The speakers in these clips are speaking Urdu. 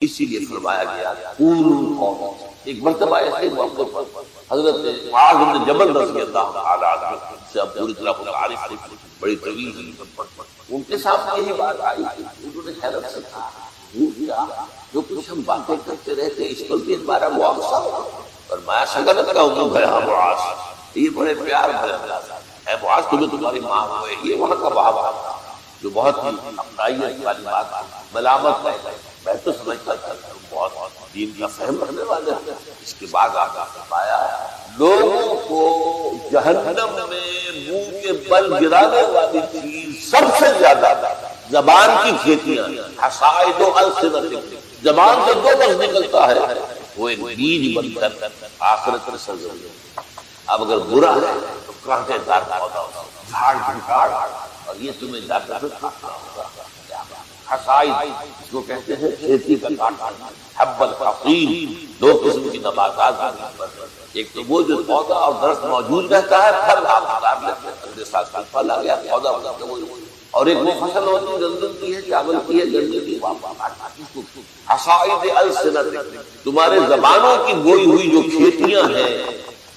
اسی لیے فرمایا گیا ایک مرتبہ ایسے موقع پر حضرت معاذ بن جبل رضی اللہ تعالی عنہ سے اب پوری طرح متعارف تھے، بڑی طویل ان کے سامنے یہی بات آئی، انہوں نے حیرت سے کہا کیا جو کچھ ہم باتیں کرتے رہتے اس پر بھی ہمارا معاوضہ ہو؟ اور میں شگنت کا ہوں گیا معاذ، یہ بڑے پیار بھرے انداز ہے معاذ، تمہیں تمہاری ماں ہوئے، یہ وہاں کا بہاوا تھا جو بہت ہی اپنائیت والی بات ہے، ملامت ہے، میں تو سمجھتا تھا تم بہت دین کا فہم رکھنے والے ہیں۔ اس کے بعد آپ نے فرمایا لوگوں کو جہنم میں منہ کے بل گرانے والی چیز سب سے زیادہ زبان کی کھیتیاں، حصائد و السنت، زبان سے جو لفظ نکلتا ہے وہ ایک بیج بن کر آخرت میں سرزمین۔ اب اگر برا ہے تو کانٹے دار پودا ہوگا، جھاڑ جھنکاڑ، اور یہ تمہیں جا کر کھانا ہوگا۔ حصائد اس کو کہتے ہیں کھیتی کا کانٹا، حب الحصین، دو قسم کی نباتات ہیں، ایک تو وہ جو پودا اور درخت موجود رہتا ہے، پھل آپ اتار لیتے ہیں، اگلے سال کا پھل آ گیا، پودا ہو جاتا ہے، اور ایک وہ فصل ہوتی ہے گندم کی ہے، چاول کی ہے، گندم کی ہے۔ حصائد السنت، تمہارے زبانوں کی بوئی ہوئی جو کھیتیاں ہیں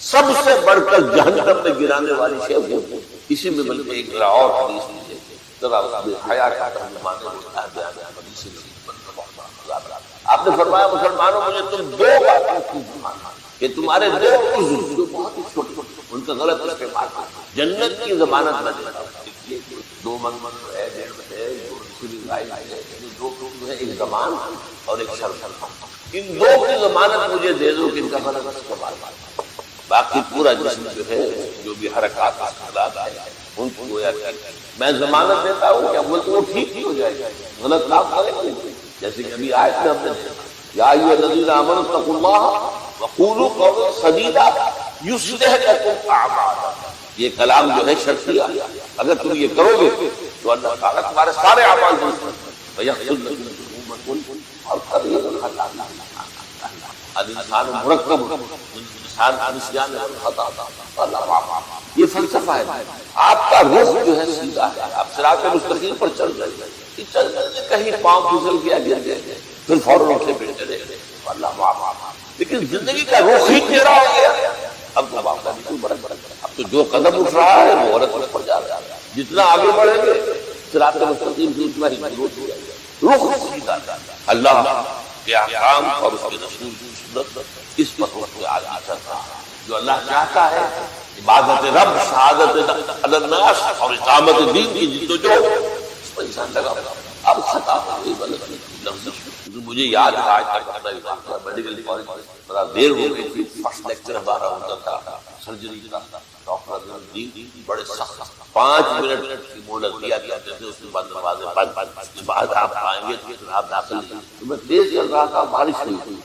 سب سے بڑھ کر جہنم میں گرانے والی شے وہ، اسی میں بلکہ ایک ذرا اور حدیث لیجیے، ذرا حیا کا ترجمہ آپ نے فرمایا مسلمانوں مجھے تم دو باتیں کی کہ تمہارے دو عضو جو بہت ہی چھوٹے ان کا غلط استعمال جنت کی ضمانت نہ دیتا، دو منمن ہے، ڈیڑھ ہے، دو ہے، ایک زبان اور ایک شرط، ان دو کی ضمانت مجھے دے دو کہ ان کا غلط استعمال، باقی پورا جسم جو ہے جو بھی حرکات ہے ان کو گویا کہ میں ضمانت دیتا ہوں کہ وہ ٹھیک ہی ہو جائے گا، غلط کام کریں گے، جیسے کہ ابھی آیت میں ہم نے یا ایھا الذین آمنوا اتقوا اللہ وقولوا قولا سدیدا یصلح لکم اعمالکم، یہ کلام جو ہے شرطیہ، اگر تم یہ کرو گے تو اللہ تعالیٰ تمہارے سارے اعمال درست کرے گا، ویغفر لکم ذنوبکم، اور کبیر الخطا، الانسان مرکب، انسان نسیان خطا، اللہ معاف، یہ فلسفہ ہے۔ آپ کا رخ جو ہے سیدھا ہے، آپ صراط مستقیم پر چل رہے ہیں، چل رہے کہیں پاؤں پھسل گیا گر گئے پھر فوراً اٹھے بیٹھے رہے، اللہ معاف، لیکن زندگی کا رخ ہی ٹیڑھا ہو گیا، اب تو معاف کا نہیں بڑا، اب تو جو قدم اٹھ رہا ہے وہ غلط پر جا رہا ہے، جتنا آگے بڑھیں گے صراط مستقیم سے اتنا ہی مضبوط ہو جائے گا، رخ سیدھا، اللہ کے احکام اور اس کے رسول کی سنت اس پر وقت آدمی کرتا ہے، جو اللہ چاہتا ہے عبادت رب، شہادت الناس اور اقامت دین کی جدوجہد، اس پر انسان لگا۔ اب خطا ہو گئی، غلط لفظ مجھے یاد ہے، آج تک اپنا واقعہ میڈیکل کالج بڑا دیر ہو گئی تھی، فرسٹ لیکچر ہمارا ہوتا تھا سرجری کا، ڈاکٹر بڑے سخت 5 منٹ کی مہلت دیا کرتے تھے، اس کے بعد نمازیں بند، اس کے بعد آپ آئیں گے تو آپ داخل نہیں، تو میں تیز چل رہا تھا، بارش نہیں،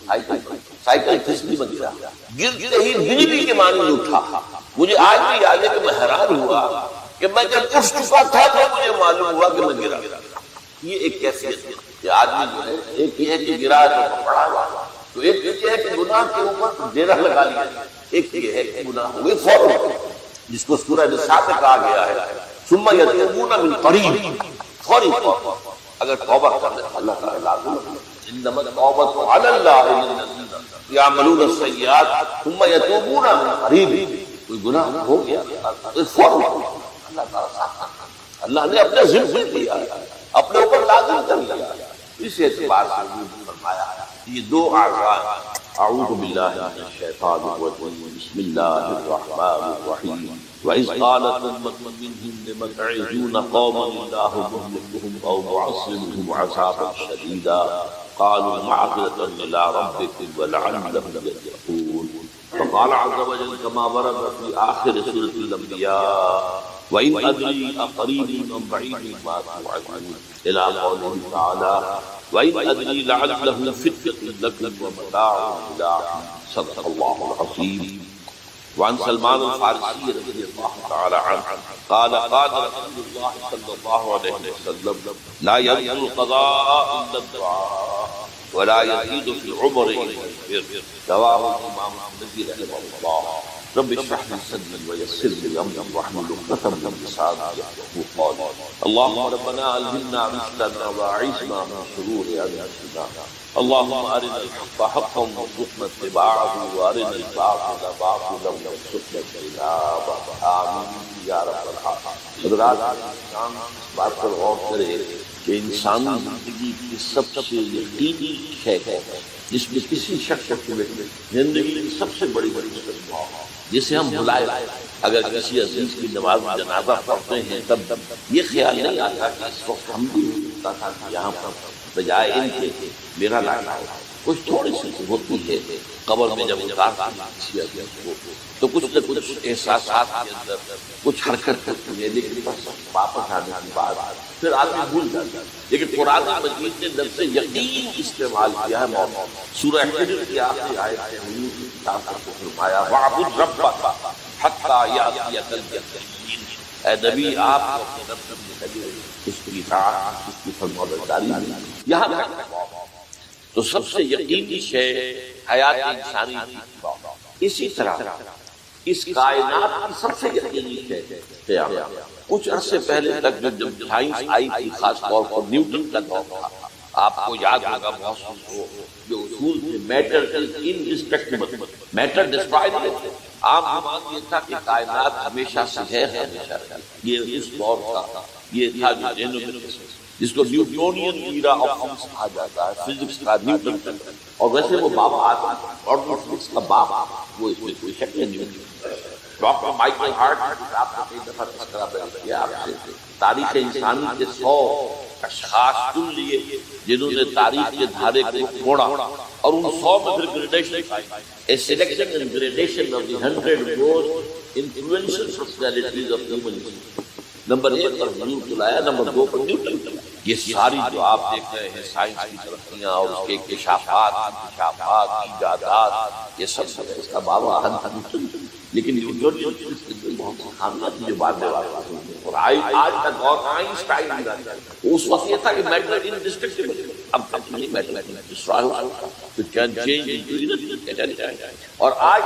سائیکل پھسلی میں گرا، گرتے ہی بجلی کے مانند اٹھا، مجھے آج بھی یاد ہے کہ میں حیران ہوا کہ میں جب اٹھ چکا تھا تو مجھے معلوم ہوا کہ میں گرا۔ یہ ایک کیفیت ہے کہ آدمی جو ہے، ایک یہ ہے کہ گرا تو پڑا ہوا، تو ایک یہ ہے کہ گناہ کے اوپر ڈیرا لگا لیا، ایک یہ ہے کہ گناہ ہوئے فوراً، جس کو سورہ نساء میں کہا گیا ہے ثم یتوبون من قریب، فوری طور اگر توبہ کر لے اللہ تعالیٰ لازم انما التوبۃ علی اللہ للذین یعملون السیئات ثم یتوبون من قریب، کوئی گناہ ہو گیا فوراً اللہ تعالیٰ، اللہ نے اپنے ذمہ لیا، اپنے اوپر لازم کر لیا، اس اعتبار سے فرمایا یہ دو اعضاء، اعوذ باللہ من الشیطان الرجیم، بسم اللہ الرحمن الرحیم، وَإِذْ قَالَتْ أُمَّةٌ مِّنْهُمْ لِمَ تَعِظُونَ قَوْمًا اللَّهُ مُهْلِكُهُمْ أَوْ مُعَذِّبُهُمْ عَذَابًا شَدِيدًا قَالُوا مَعْذِرَةً إِلَىٰ رَبِّكُمْ وَلَعَلَّهُمْ يَتَّقُونَ، فقال عز وجل كما ورد في آخر سورة الأنبياء وإن أدري أقريب أم بعيد ما توعدون إلى قوله تعالى وإن أدري لعله فتنة لكم ومتاع إلى حين، صدق الله العظيم۔ وعن سلمان الفارسي رضي الله تعالى عنه قال قال رسول الله صلى الله عليه وسلم لا ينقض القضاء إلا الدعاء ولا يزيد في العمر إلا البر، رواه الإمام الترمذي رحمه الله۔ رب اشرح لي صدري ويسر لي امري واحلل عقدة من لساني يفقهوا قولي اللهم ربنا الهمنا رشدنا واعصمنا من شرور انفسنا اللهم ارنا الحق حقا وارزقنا اتباعه وارنا الباطل باطلا وارزقنا اجتنابه آمین یا رب العالمین۔ حضرات، انسان اس بات پر غور کرے کہ انسانی زندگی کی سب سے یقینی شے ہے جس میں کسی شخص کی زندگی کی سب سے بڑی مصیبت جسے ہم بھلائے، اگر کسی عزیز کی نماز جنازہ پڑھتے ہیں تب یہ خیال نہیں آتا کہ اس وقت ہم بھی ہوتا تھا کہ یہاں پر بجائے ان کے میرا لانا ہے۔ کچھ تھوڑی سی ہوتی ہے قبر میں جب کسی عزیز کو تو کچھ نہ کچھ احساسات کے اندر کچھ حرکت کرتی ہے، لیکن بس واپس آنے کی بات پھر آدمی بھول جاتا ہے۔ لیکن قرآن مجید نے لفظ یقین استعمال کیا ہے مولانا۔ سورہ حجر کی آخری آیت میں حضور کی کتاب کو فرمایا وَاعْبُدْ رَبَّكَ حَتَّىٰ يَأْتِيَكَ الْيَقِینُ۔ اے نبی، آپ کو اپنے رب سے ملے، اس کی اطاعت، اس کی فرمانبرداری میں یہاں تک۔ تو سب سے یقینی شے حیات انسانی کی، اسی طرح اس کائنات کی سب سے یقینی شے قیامت۔ کچھ عرصے پہلے تک جب سائنس آئی تھی، خاص طور پر نیوٹن کا دور تھا، آپ کو یاد ہوگا بہت سے جو اصول تھے، میٹر از انڈسٹرکٹیبل، میٹر ڈسٹرائے نہیں ہوتے۔ عام گمان یہ تھا کہ کائنات ہمیشہ سے ہے، ہمیشہ ہے۔ یہ اس دور کا یہ تھا جو ڈینومینس، جس کو نیوٹونین ایرا آف فزکس کہا جاتا ہے، فزکس کا نیوٹن کا۔ اور ویسے وہ بابا آتا اور فزکس کا باپ، وہ اس میں کوئی شک نہیں ہے۔ ڈاکٹر مائیکل ہارٹ نے آپ کو کئی دفعہ تذکرہ بیان کیا آپ سے، تاریخ انسانی کے 100 اشخاص چن لیے جنہوں نے تاریخ کے دھارے کو موڑا، اور ان 100 میں پھر gradation pi, a selection and gradation of the 100 most influential personalities of human history. Number 1 پر حضور کو لایا، نمبر 2 پر نیوٹن کو لایا۔ یہ ساری جو آپ دیکھ رہے ہیں سائنس کی ترقیاں اور اس کے انکشافات، ایجادات، یہ سب اس کا بابا نیوٹن۔ لیکن نیوٹن بہت خامیات جو بعد میں واقع ہوئی، اور آج کا دور آئنسٹائن اس وقت یہ تھا کہ میٹر انڈسٹرکٹیبل، اب نہیں میٹر ڈسٹرائے ہو سکتا، تو کین چینج انٹو انرجی۔ اور آج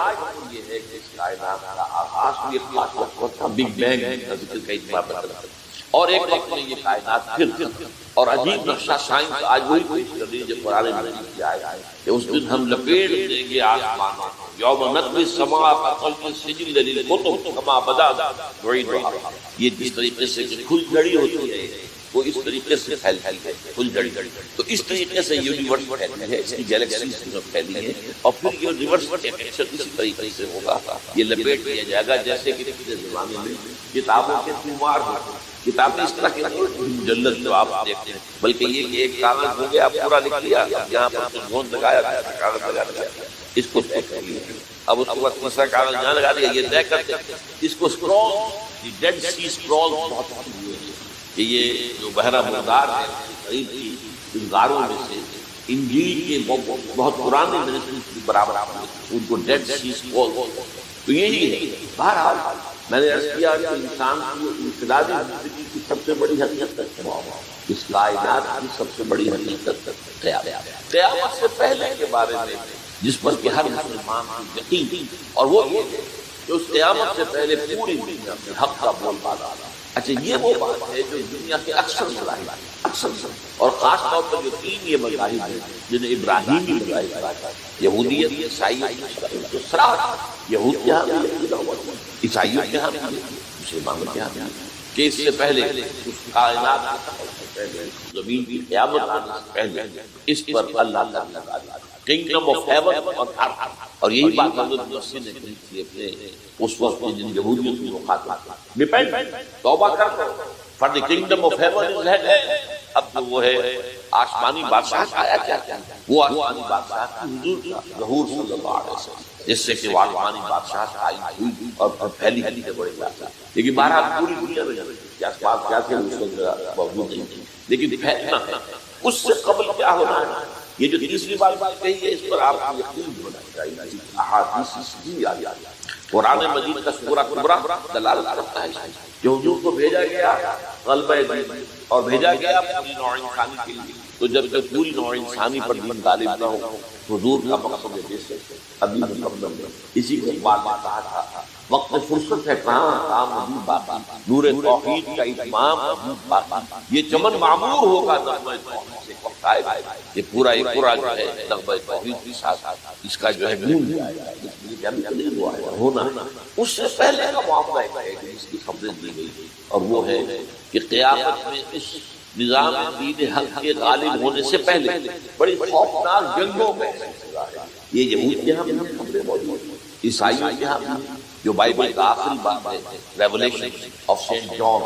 یہ ہے کہ اس کائنات کا آغاز بھی ایک خاص وقت تھا، بگ بینگ کا ذکر کئی دفعہ بدلا، اور ایک وقت میں یہ کائنات پھر اور عجیب نقشہ سائنس آج وہی پیش کر رہی ہے جو قرآن مجید کی آیت ہے کہ اس دن ہم لپیٹ دیں گے آسمانوں، یوم نطوی السماء کطی السجل للکتب کما بدأنا نعیدها۔ یہ جس طریقے سے کھل جڑی ہوتی ہے وہ اس طریقے سے پھیلتی ہے، کھل جڑی، تو اس طریقے سے یونیورس پھیلی ہے، اس کی گیلیکسیز پھیلی ہے، اور پھر یہ ریورس ٹیکسچر اسی طریقے سے ہوگا، یہ لپیٹ دیا جائے گا جیسے کہ پچھلے زمانے میں کتابوں کے طومار ہوتے، کتابیں اس طرح کی مجلد جو آپ دیکھتے ہیں، بلکہ یہ کہ ایک کاغذ ہو گیا پورا لکھ لیا، یہاں پر کچھ گوند لگایا گیا، کاغذ لگا دیا، اس کو طے کر لیا، اب اس کے بعد تیسرا کاغذ یہاں لگا دیا، یہ طے کرتے اس کو اسکرول، ڈیڈ سی اسکرول بہت ہوئے ہیں کہ یہ جو بحرہ مردار ہے قریب کی ان غاروں میں سے انجیل کے بہت پرانے منسٹریز کی برابر ان کو ڈیڈ سی اسکرول، تو یہی ہے۔ بہرحال میں نے عرض کیا کہ انسان کی انفرادی زندگی کی سب سے بڑی حقیقت اس کائنات کی سب سے بڑی حقیقت قیامت سے پہلے کے بارے میں جس پر کہ ہر مسلمان کی یقین، اور وہ یہ ہے کہ اس قیامت سے پہلے پوری دنیا میں حق کا بول بالا۔ اچھا، یہ وہ بات ہے جو دنیا کے اکثر مذاہب، اکثر اور خاص طور پر جو 3 یہ مذاہب ہیں جنہیں ابراہیمی مذاہب کہا جاتا ہے، یہودیت، عیسائیت، تو صراحت یہود کے ہاں بھی عیسائیت کے ہاں بھی، مسلمانوں کے ہاں بھی، کہ اس سے پہلے اس کائنات سے پہلے زمین کی قیامت آنے سے پہلے اس پر اللہ تعالیٰ کنگڈم آف ہیون اور ارتھ، اور یہی بات حضرت مسیح نے کہی تھی اپنے اس وقت جن یہودیوں کی مخاطب، ریپینٹ، توبہ کر دو for the kingdom of heaven is head. اب جو وہ ہے آسمانی بادشاہ آیا کیا وہ آسمانی بادشاہ حضور کا ظہور صلی اللہ علیہ وسلم، جس سے کہ وہ آسمانی بادشاہ آئی ہوئی اور پھیلی کے بڑے بادشاہ، لیکن بہرحال پوری دنیا میں کیا اسباب کیا تھے اس وقت موجود نہیں تھی، لیکن پھیلنا ہے۔ اس سے قبل کیا ہونا ہے، یہ جو تیسری بات کہی ہے اس پر آپ کو یقین ہونا چاہیے، احادیث صحیح آئی، قرآن مجید کا سورہ کبریٰ دلالت کرتا ہے کہ حضور کو بھیجا گیا غلبہ دین اور بھیجا گیا پوری نوع انسانی کے لیے، تو جب تک پوری نوع انسانی پر دین غالب نہ ہو، حضور کا مقصد ہے جیسے ابھی مکمل ہے۔ اسی کو بار بار کہا تھا وقت فرصت ہے کہاں، کام ابھی باقی، نور توحید کا اتمام ابھی باقی، یہ چمن معمور ہوگا نغمہ توحید سے وقت آئے گا، یہ پورا جو ہے نغمہ توحید کے ساتھ اس کا جو ہے گونج جائے گا، اس لیے جب نہیں ہوا ہے ہونا اس سے پہلے کا معاملہ ہے جس کی خبریں دی گئی، اور وہ ہے کہ قیامت میں اس نظام دین حق کے غالب ہونے سے پہلے بڑی خوفناک جنگوں میں یہ یہود کے ہاں بھی خبریں موجود ہیں، عیسائیوں کے ہاں بھی، جو بائبل کا آخری بات ہے ریولیشن آف سینٹ جان،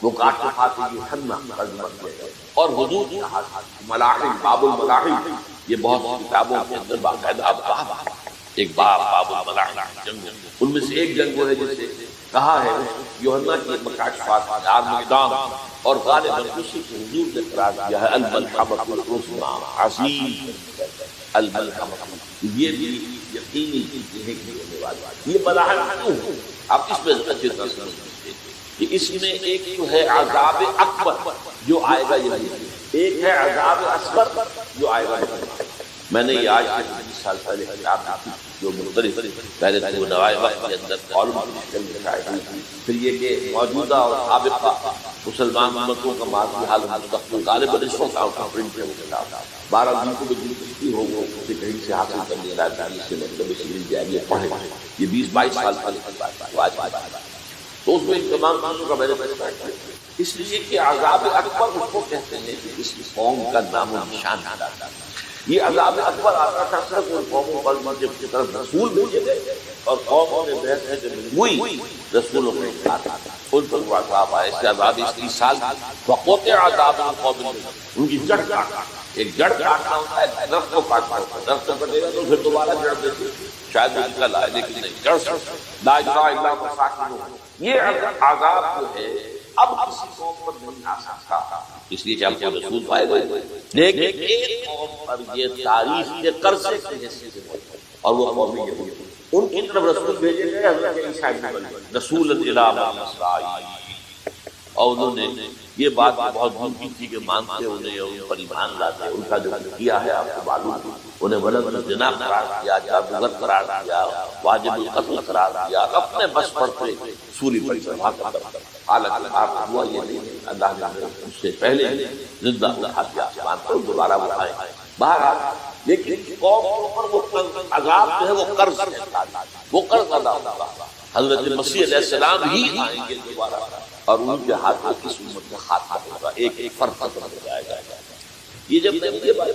وہ کاشفات یوحنا ترجمہ کیا ہے، اور حضور کے ہاتھ ملاحم، باب الملاحم، یہ بہت سی کتابوں کے اندر باقاعدہ باب، ایک باب الملاحم جنگ، ان میں سے ایک جنگ وہ ہے جسے کہا ہے یوحنا کی مکاشفات آرمغدان، اور غالباً اسی کو حضور نے قرار دیا ہے الملحمۃ العظمیٰ، عظیم الملحمۃ، یہ بھی یقینی ہے کہ ہونے والا یہ ملاحم کیوں ہے؟ آپ اس میں اچھی طرح سمجھتے کہ اس میں ایک تو ہے عذاب اکبر جو آئے گا، یہ ایک ہے عذاب اصغر جو آئے گا۔ میں نے یہ آج سے 20 سال پہلے کتاب لکھی جو مختلف پہلے تو نوائے وقت کے اندر پھر یہ کہ موجودہ اور سابقہ مسلمان امتوں کا ماضی حال مستقبل غالباً اس وقت آؤٹ آف پرنٹ ہے وہ کتاب 12 دن کو بھی دلچسپی ہو وہ اسے کہیں سے حاصل کرنے لائبریری سے مطلب اس مل جائے یہ پڑھے، یہ 20-22 سال پہلے کی بات ہے آج تو اس میں ان تمام چیزوں کا میں نے فیصلہ کیا، اس لیے کہ عذاب اکبر اس کو کہتے ہیں کہ اس قوم کا نام و نشان ہے۔ یہ عذاب اکبر آتا تھا صرف ان قوموں پر جب کی طرف رسول بھیجے گئے اور قوموں نے بحث ہے کہ ہوئی رسولوں کے ساتھ ان پر وہ عذاب آئے، اس عذاب اس کی سال وقوت عذاب القوم، ان کی جڑ کاٹنا، ایک جڑ کاٹنا ہوتا ہے، درخت کو کاٹنا ہوتا ہے، درخت کو کٹے گا تو پھر دوبارہ جڑ دیتے شاید وہ نکل آئے لیکن نہیں، جڑ سے لا الہ الا اللہ ساکنون، یہ عذاب جو ہے اب کسی قوم پر نہیں آ سکتا، اس لیے جب وہ رسول پائے گئے، لیکن ایک قوم پر یہ تاریخ کے قرضے کی حیثیت سے اور وہ قوم یہود، ان کی طرف رسول بھیجے گئے حضرت عیسیٰ ابن مریم رسول الی بنی اسرائیل، اور انہوں نے یہ بات بہت دور کی تھی کہ مانتے انہیں اور ان پر ایمان لاتے، ان کا جو کیا ہے آپ کو معلوم، انہیں ولد الزنا قرار دیا، جادوگر قرار دیا، واجب القتل قرار دیا، اپنے بس پر پہ سولی پر چڑھا کر، حالانکہ آپ ہوا یہ نہیں، اللہ نے اس سے پہلے زندہ اٹھا دیا آسمان پر، دوبارہ وہ آئے بہرحال، لیکن قوم پر وہ عذاب جو ہے وہ قرض ہے، وہ قرض ادا ہوگا، حضرت مسیح علیہ السلام ہی آئیں گے دوبارہ اور ان کے ہاتھ میں کس امت کا خاتمہ ہوگا، ایک فرد ختم ہو جائے گا۔ یہ جب میں یہ بات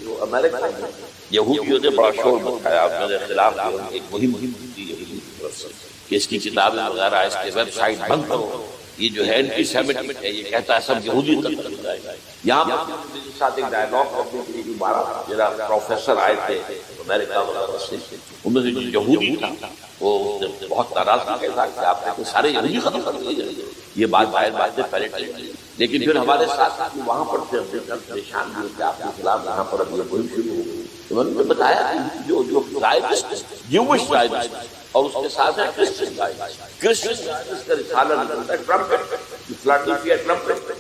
جو امریکہ میں یہودیوں نے بڑا شور مچایا، میرے خلاف ایک مہم کی یہودیوں کی طرف سے کہ اس کی کتابیں وغیرہ، اس کے ویب سائٹ بند کرو، یہ جو ہے اینٹی سیمیٹک ہے، یہ کہتا ہے سب یہودی قتل ہو جائے گا۔ یہاں پر میرے ساتھ ایک ڈائلاگ کرنے کے لیے 12 میرا پروفیسر آئے تھے امریکہ وغیرہ سے، ان میں سے جو یہودی تھا وہ بہت ناراض کے ساتھ کہ آپ نے سارے یہودی ختم کر دیے جائیں، یہ بات باہر بات سے پہلے ٹائم، لیکن پھر ہمارے ساتھ وہاں پر سے پریشان ہوئے کہ آپ کے خلاف یہاں پر اب یہ مہم شروع ہو گئی، تو میں نے بتایا جو زائدسٹ جیوش زائدسٹ اور اس کے ساتھ ہے کرسچن زائدسٹ، کرسچن زائدسٹ کا رسالہ نکلتا ہے ٹرمپٹ، فلاڈلفیا ٹرمپٹ،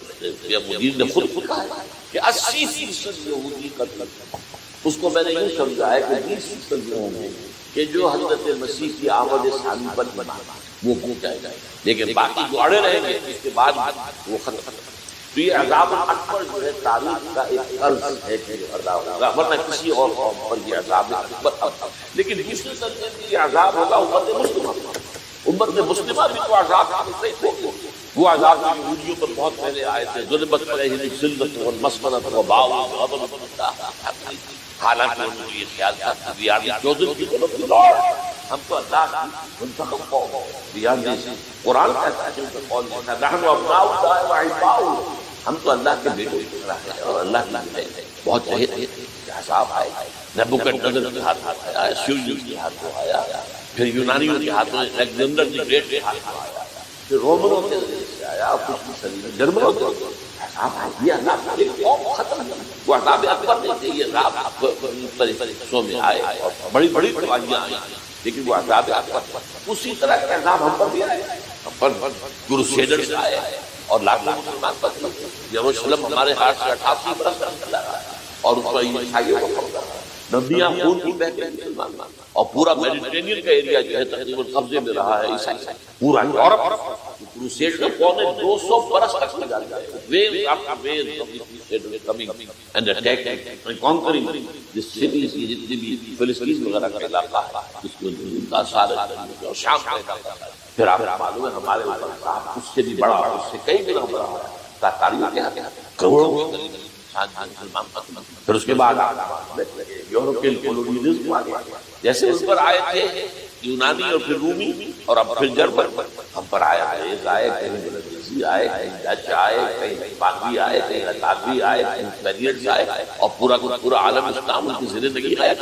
یہ مدیر نے خود کہا کہ 80% یہودی قتل، اس کو میں نے یہ سمجھا ہے کہ 20% جو ہوں گے کہ جو حضرت مسیح کی آمد ثانی پر وہ ہو جائے گا، لیکن باقی جو اڑے رہیں گے اس کے بعد وہ ختم۔ تو یہ عذاب اکبر جو ہے تاریخ کا ایک قرض ہے کہ ادا ہوگا، ورنہ کسی اور قوم پر یہ عذاب اکبر، لیکن دوسری درجے میں یہ عذاب ہوگا امت مسلمہ، امت مسلمہ بھی تو عذاب ہوگی، وہ عذاب یہودیوں پر بہت پہلے آئے تھے، ضربت علیہم الذلۃ والمسکنۃ وباؤوا بغضب من اللہ، حالانکہ انہوں نے یہ خیال تھا کہ we are the chosen people of the lord, ہم تو اللہ کی منتخب قوم ہیں، قرآن کہتا ہے کہ قول ہے نحن ابناء اللہ واحباؤہ، ہم تو اللہ کے بیٹے ہیں اور اللہ کی بہن ہیں۔ بہت جہد عذاب آئے، نبوکدنصر کے ہاتھ آیا، اسیریوں کے ہاتھ آیا، پھر یونانیوں کے ہاتھ میں الیگزینڈر دی گریٹ کے ہاتھ آیا، پھر رومنوں کے ذریعے سے آیا، پچھلی صدی میں جرمنوں کے عذاب آئے، یہ عذاب ایک قوم ختم ہے، وہ عذاب اکبر نہیں تھے، یہ عذاب مختلف حصوں میں آئے اور بڑی بڑی تباہیاں آئیں، لیکن وہ عذاب اکبر اسی طرح کے عذاب ہم پر بھی آئے، ہم پر کروسیڈرز آئے اور لاکھوں مسلمان قتل ہوئے۔ یروشلم ہمارے ہاتھ سے 88 برس تک چلا رہا ہے اور اس پر عیسائیوں کو قبضہ ہے، ندیاں خون کی بہتی ہیں مسلمان، اور پورا میڈیٹرینین کا ایریا جو ہے تقریباً قبضے میں رہا ہے عیسائی، پورا یورپ کروسیڈ میں 250 برس تک چلا گیا ہے، wave after wave of crusade coming and attacking and conquering the cities, یہ جتنی بھی فلسطین وغیرہ کا علاقہ ہے اس کو ان کا سارا اور شام کا علاقہ ہے۔ پھر آپ کو معلوم ہے ہمارے اوپر صاحب اس سے بھی بڑا، اس سے کئی گنا بڑا تاریخ کے ہاتھ کروڑوں کے قریب مسلمان ختم۔ پھر اس کے بعد یورپین کولونیلزم آ گیا، جیسے اس پر آئے تھے یونانی اور پھر رومی اور اب پھر جرمن، ہم پر آئے کہیں بلغیزی آئے، کہیں ڈچ آئے، کہیں ہسپانوی آئے، کہیں اطالوی آئے، کہیں اسپینیئرز آئے، اور پورا عالم اسلام ان کی زندگی آیا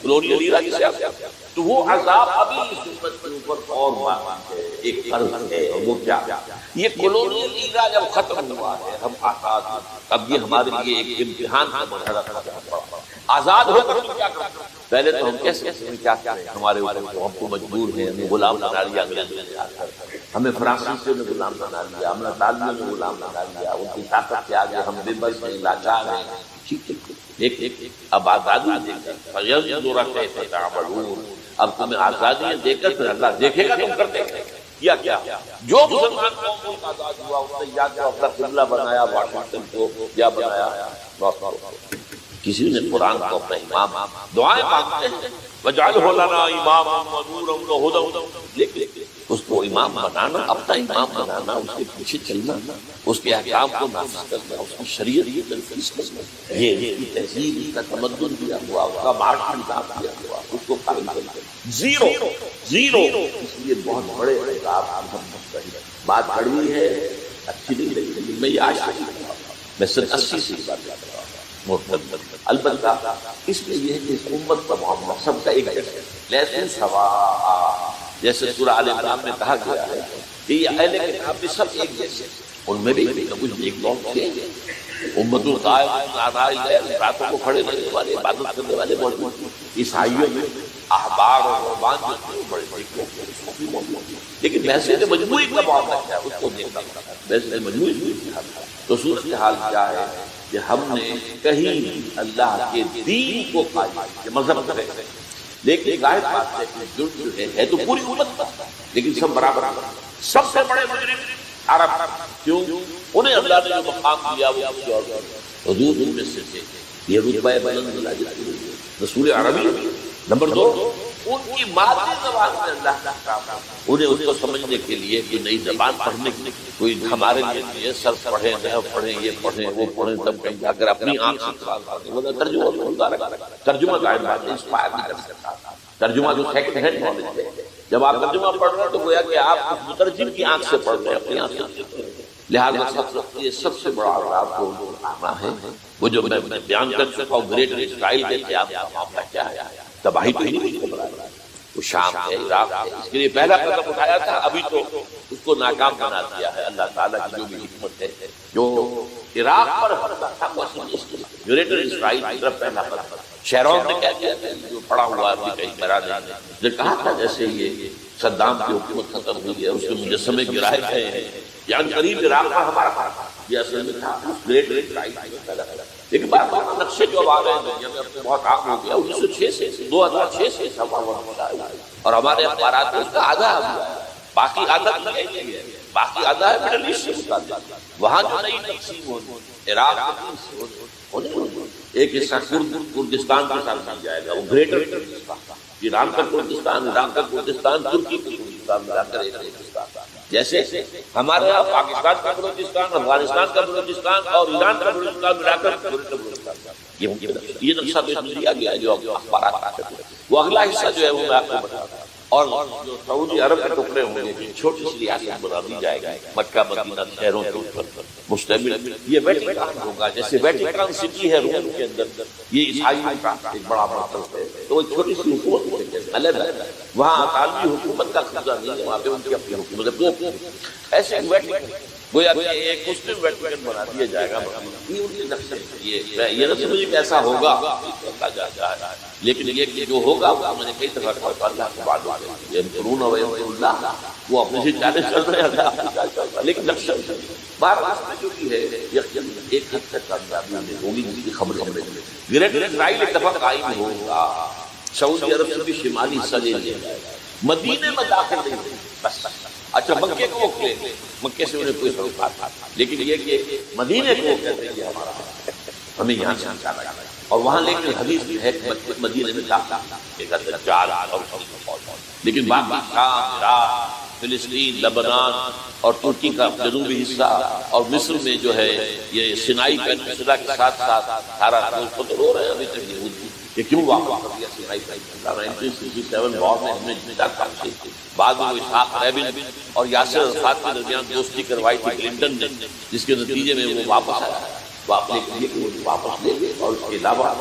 کلونیل ایرا جسے آپ کہتے ہیں۔ تو وہ عذاب ابھی اس امت کے اوپر اور ایک فرض ہے، اور وہ کیا؟ یہ کلونیل ایرا جب ختم ہوا ہے، ہم آزاد ہیں، اب یہ ہمارے لیے ایک امتحان کا مرحلہ تھا۔ آزاد ہو کر ہم کیا کرتے ہیں؟ پہلے تو ہم کیسے کیا کریں، ہمارے اوپر تو ہم کو مجبور ہیں، ہمیں غلام بنا لیا انگریزوں نے، ہمیں فرانسیسیوں نے غلام بنا لیا، ہم نے طالبوں نے غلام بنا لیا، ان کی طاقت کے آگے ہم بے بس ہیں، لاچار ہیں۔ ٹھیک ایک اب آزادی دے کر فَيَنظُرَ كَيْفَ تَعْمَلُونَ، اب تمہیں آزادی دے کر پھر اللہ دیکھے گا تم کرتے کیا جو مسلمان قوم ملک آزاد ہوا اس نے یا تو اپنا قبلہ بنایا واشنگٹن کو، یا بنایا کسی نے قرآن کو اپنا امام، دعائیں مانگتے ہیں وَجْعَلْهُ لَنَا إِمَامًا وَنُورًا وَهُدًى، لیکن اس کو امام بنانا، اپنا امام بنانا، اس کے پیچھے چلنا، اس کے احکام کو نافذ کرنا، اس کی شریعت کی تنفیذ کرنا، یہ اس کی تہذیب، اس کا تمدن دیا ہوا، اس کا معاشی نظام دیا ہوا، اس کو قائم کرنا زیرو۔ اس لیے بہت بڑے بات کڑوی ہے، اچھی نہیں لگی، لیکن میں یہ آج میں سن 80 سے بات کر رہا ہوں۔ البتہ اس میں یہ ہے کہ اس امت کا معاملہ سب کا ایک جیسا ہے، لیسن سواء، جیسے سورہ آل عمران میں کہا گیا ہے کہ یہ اہل کتاب بھی سب ایک جیسے، ان میں بھی کچھ ایک لوگ تھے، امت القائم راتوں کو کھڑے رہنے والے، عبادت کرنے والے موجود، عیسائیوں میں احبار اور رہبان جو تھے بڑے بڑے، لیکن بحثیت مجموعی کا معاملہ کیا ہے اس کو دیکھنا پڑتا ہے، بحثیت مجموعی تو صورتحال کیا ہے کہ ہم نے کہیں اللہ کے دین کو قائم کیا، مذہب کرے، لیکن ظاہر بات ہے کہ جرم جو ہے تو پوری امت پر، لیکن سب برابر۔ سب سے بڑے مجرم عرب، کیوں؟ انہیں اللہ نے جو مقام دیا وہ حضور ان میں سے تھے، یہ رتبہ بلند رسول عربی۔ نمبر 2، ان کی مادری زبان میں اللہ کا کام، انہیں اس کو سمجھنے کے لیے کہ نئی زبان پڑھنے کی کوئی ہمارے لیے سر پڑھیں، نحو پڑھیں، یہ پڑھیں، وہ پڑھیں، تب کہیں جا کر اپنی آنکھ سے ترجمہ ظاہر بات ہے انسپائر نہیں کر سکتا، ترجمہ جو سیکنڈ ہینڈ نالج ہے، جب آپ ترجمہ پڑھ رہے ہیں تو گویا کہ آپ مترجم کی آنکھ سے پڑھ رہے ہیں، اپنی آنکھ سے، لہٰذا یہ سب سے بڑا عذاب کو آنا ہے، وہ جو میں بیان کر چکا ہوں، گریٹ اسرائیل کے آپ کا معاملہ کیا ہے، تباہی تو ہی نہیں ہے، وہ شام ہے، عراق ہے، اس کے لیے پہلا قدم اٹھایا تھا، ابھی تو اس کو ناکام بنا دیا ہے اللہ تعالیٰ کی جو بھی حکمت ہے، جو عراق پر حملہ تھا وہ گریٹر اسرائیل کی طرف پہلا قدم۔ شیرون نے کیا کیا تھا، جو پڑا ہوا ابھی کہیں میرا نے کہا تھا جیسے یہ صدام کی حکومت ختم ہوئی ہے، اس کے مجسمے گرائے گئے ہیں، یعنی قریب عراق پر ہمارا تھا، یہ اصل میں تھا گریٹر اسرائیل کا پہلا قدم۔ لیکن بات نقشے جو آ رہے ہیں دنیا میں اب تو بہت عام ہو گیا، 1906 سے 2006 سے سوا اور ہمارے اخبارات میں اس کا آدھا آ گیا، باقی آدھا نہیں ہے، باقی آدھا ہے مڈل ایسٹ سے متعلق، وہاں جو نئی تقسیم ہوگی عراق ایک حصہ کردستان کے ساتھ مل جائے گا، وہ گریٹر کردستان، ایران کا کردستان، عراق کا کردستان، ترکی کا کردستان ملا کر ایک کردستان، جیسے ہمارے یہاں پاکستان کا بلوچستان، افغانستان کا بلوچستان اور ایران کا بلوچستان ملا کر بلوچستان، یہ نقشہ تو دیا گیا ہے جو اخبارات آتے ہیں۔ وہ اگلا حصہ جو ہے وہ میں آپ کو بتا رہا ہوں، اور جو سعودی عرب کے ٹکڑے ہوں گے، چھوٹی سی ریاست بنا دی جائے گا، مکہ مدینہ شہروں کے اوپر مشتمل، یہ ویٹیکن ہوگا، جیسے ویٹیکن سٹی ہے روم کے اندر، یہ عیسائیوں کا ایک بڑا مرکز ہے، تو ایک چھوٹی سی حکومت الگ ہے، وہاں اطالوی حکومت کا قبضہ نہیں ہے، وہاں پہ ان کی اپنی حکومت ہے، ایسے ویٹیکن گویا کہ ایک مسلم ویٹیکن بنا دیا جائے گا، یہ ان کی نقشہ، یہ نہ سمجھے کہ ایسا ہوگا لیکن یہ کہ جو ہوگا میں نے کئی دفعہ کہا اللہ کے بعد یہ قرون اللہ وہ اپنے سے چالے چل رہے ہیں، لیکن نقشہ بار اس میں جو بھی ہے یقین ایک حد تک کامیابی ہوگی جس کی خبر ہمیں گریٹر اسرائیل ایک دفعہ قائم ہوگا، سعودی عرب سے بھی شمالی حصہ لے لیا جائے گا، مدینے میں داخل نہیں ہوگی بس۔ اچھا مکے کو وہ لیں گے، مکے سے انہیں کوئی سروکار، لیکن یہ کہ مدینے کو کہتے ہیں یہ ہمارا ہمیں یہاں سے نکالا جائے، اور وہاں لیکن حدیث میں ہے کہ مدینے میں داخل ایک دجال اور لیکن باقی شام، عراق، فلسطین، لبنان اور ترکی کا جنوبی حصہ اور مصر میں جو ہے یہ سینائی پینسلا کے ساتھ ساتھ سارا اس کو تو رو رہے ہیں ابھی تک یہود کہ کیوں واپس کر دیا سینائی پینسلا۔ 1967 وار میں ہم نے جیتا کافی بعد میں وہ اسحاق رابن اور یاسر عرفات کے درمیان دوستی کروائی تھی کلنٹن نے، جس کے نتیجے میں وہ واپس آیا، واپس لے گئے۔ اور اس کے علاوہ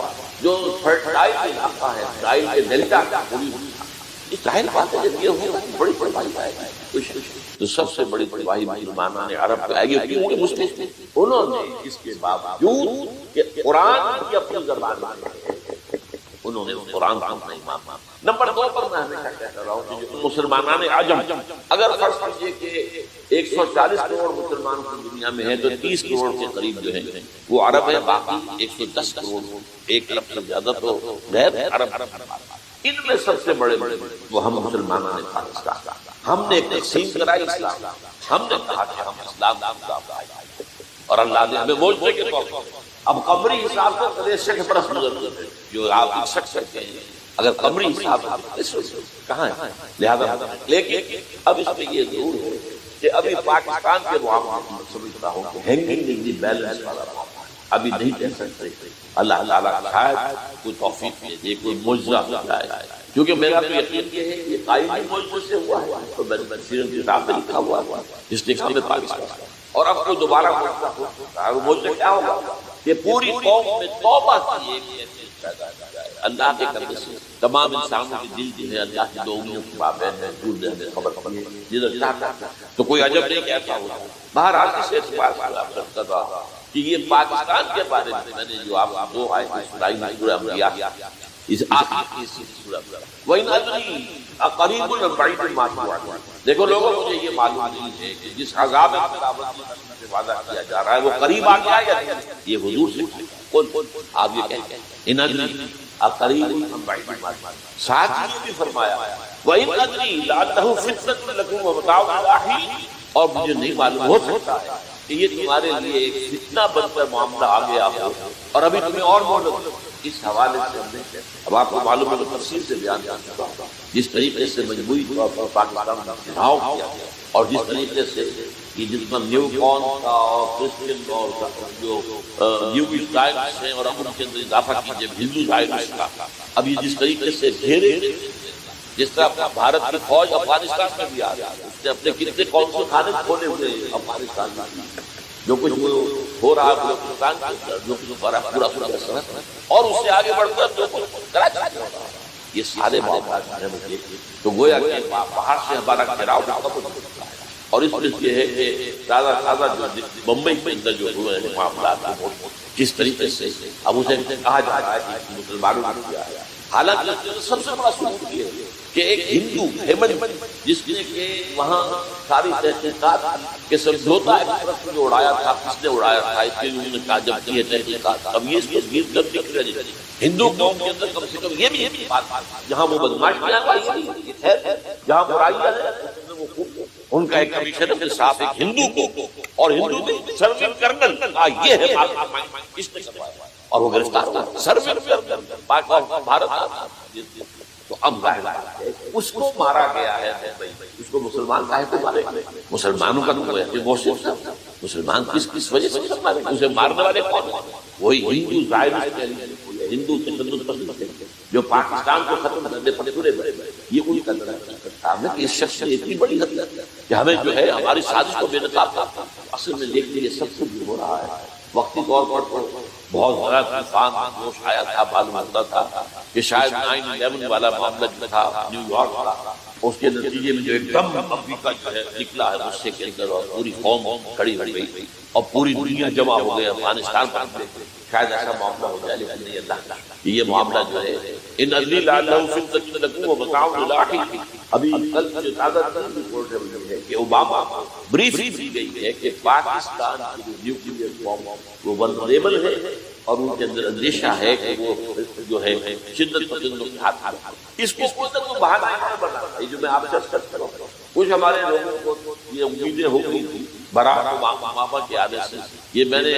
جو فرٹائل علاقہ ہے، اسرائیل کے ڈیلٹا کا ظاہر بات ہے جب یہ ہوگا بڑی تباہی آئے گی، تو سب سے بڑی تباہی مسلمانوں نے عرب کو آئے گی، کیونکہ مسلم انہوں نے اس کے باوجود کہ قرآن کی اپنی زبان میں انہوں نے قرآن کو نہیں مانا۔ نمبر 2 پر میں ہمیشہ کہتا رہا ہوں کہ مسلمانان عجم، اگر فرض کیجئے کہ 140 کروڑ مسلمانوں کی دنیا میں ہے تو 30 کروڑ کے قریب جو ہیں وہ عرب ہیں، باقی 110 کروڑ 1 ارب سے زیادہ تو غیر عرب۔ ان میں سب سے بڑے وہ ہم مسلمانوں نے پاکستان، ہم نے ایک تقسیم کرائی اسلام، ہم نے کہا کہ ہم اسلام اور اللہ نے ہمیں معجزے کے طور پر اب قمری حساب سے 63 برس گزر گئے جو آپ شک سکتے ہیں، اگر قمری حساب سے کہاں ہے، لہذا لیکن اب اس میں یہ ضرور ہے کہ ابھی پاکستان کے معاملے میں سمجھتا ہوں کہ ہینگنگ ان دی بیلنس والا معاملہ ابھی نہیں کہہ سکتے، اللہ تعالیٰ شاید کوئی توفیق دے، کوئی معجزہ ہو جائے، کیونکہ میرا تو یقین یہ ہے کہ یہ قائم معجزے سے ہوا ہے، تو سیرت کی کتاب میں لکھا ہوا ہے جس نے کہا میں پاکستان، اور اب کوئی دوبارہ معجزہ ہو سکتا ہے، وہ معجزہ کیا ہوگا کہ پوری قوم میں توبہ کی ایک کیفیت پیدا ہو جائے، اللہ کے قدر سے تمام انسانوں کے دل جو ہے اللہ کی 2 انگلیوں کے مابین ہے، دور نے ہمیں خبر پڑی جدھر چاہتا تو کوئی عجب نہیں کہ ایسا ہوگا۔ بہرحال اس اعتبار سے آپ کرتا تھا کہ یہ پاکستان کے بارے میں نے جو آپ 2 آیتیں سنائی سورہ انبیاء اس آخری سورہ وَإِنْ أَدْرِي أَقَرِيبٌ أَمْ بَعِيدٌ مَا تُوعَدُونَ۔ دیکھو لوگوں مجھے یہ معلوم نہیں ہے کہ جس عذاب سے وعدہ کیا جا رہا ہے وہ قریب آ گیا یا یہ حضور سے کون آپ یہ کہیں ان ادری اقریب ام بعید ما تُوعدون۔ ساتھ ہی یہ بھی فرمایا وَإِنْ أَدْرِي لَعَلَّهُ فِتْنَةٌ لَكُمْ وَمَتَاعٌ إِلَىٰ حِينٍ، اور مجھے نہیں معلوم ہو سکتا ہے کہ یہ تمہارے لیے ایک فتنہ بن کر معاملہ آ گیا ہو اور ابھی تمہیں اور مہلت۔ اس حوالے سے ہم نے اب آپ کو معلوم ہے تو تفصیل سے بیان کرتا ہوں جس طریقے سے مجموعی طور پر پاکستان کا چناؤ کیا گیا اور جس طریقے سے یہ جس میں نیو کون کا اور کرسچن اور جو نیو اسرائیلس ہیں اور اب ان کے اندر اضافہ کیجیے ہندو اسرائیلس کا، اب یہ جس طریقے سے گھیرے جس طرح بھارت کی فوج افغانستان میں بھی آ رہا ہے، اس نے اپنے کتنے قونصل خانے کھولے ہوئے افغانستان میں، جو کچھ ہو رہا ہے بلوچستان کے اندر، جو کچھ پورا اور اس سے آگے بڑھ کر جو کراچی میں ہو رہا ہے، یہ سارے معاملات ہیں مجھے تو گویا کہ باہر سے ہمارا گھیراؤ ختم ہو سکتا ہے، اور اس میں یہ ہے کہ تازہ جو بمبئی کے اندر جو ہوئے ہیں معاملات جس طریقے سے اب اسے کہا جا رہا ہے کہ مسلمانوں نے کیا ہے، حالانکہ سب سے بڑا ثبوت یہ ہے کہ ایک ہندو ہیمن جس نے کہ وہاں ساری تحقیقات کے سمجھوتا ایکسپریس کو جو اڑایا تھا کس نے اڑایا تھا اس کے لیے انہوں نے کہا جب یہ تحقیقات اب یہ اس تصویر کب دکھ رہی ہے ہندو قوم کے اندر کم سے کم یہ بھی بات جہاں وہ بدماش کیا جہاں برائیاں ہیں وہ خوب ان کا ایک کمیشن ہے صاحب ایک ہندو کو اور ہندو میں سرونگ کرنل یہ ہے اس نے اور وہ گرفتار ہوا سرونگ کرنل بھارت تو اب ظاہر ہے اس کو مارا گیا ہے اس کو مسلمان کہے کو مارے مسلمانوں کا تو ہے وہ مسلمان کس وجہ سے مارے اسے مارنے والے کون ہیں وہی ہندو ظاہر ہندو تشدد پسند جو پاکستان کو ختم کرنے پر تلے بڑے یہ ان کا کام ہے کہ اس شخص نے اتنی بڑی حد کہ ہمیں جو ہے ہماری سازش کو بے نقاب کرتا اصل میں دیکھتے یہ سب کچھ ہو رہا ہے وقتی طور پر بہت زیادہ طوفان جوش آیا تھا معلوم ہوتا تھا کہ شاید 9/11 والا معاملہ جو تھا نیو یارک کا اس کے نتیجے میں جو ایک دم امریکہ جو ہے نکلا ہے غصے کے اندر اور پوری قوم کھڑی ہو گئی اور پوری دنیا جمع ہو گئی افغانستان پر شاید ایسا معاملہ ہو جائے لیکن نہیں اللہ یہ معاملہ جو ہے ان ادری لعلہ فتنۃ لکم ومتاع لحین. ابھی کل جو تازہ ترین رپورٹ ہے کہ اوباما بریفنگ دی گئی ہے کہ پاکستان کی نیوکلیئر بم وہ ولنریبل ہے اور ان کے اندر اندیشہ ہے کہ وہ جو ہے شدت پسندوں کے ہاتھ میں. اس کو کوئی نہ کوئی بہانہ بنا رہا ہے. جو میں آپ سے عرض کرتا ہوں کچھ ہمارے لوگوں کو یہ امیدیں ہو گئی تھی براک اوباما کے آنے سے. یہ میں نے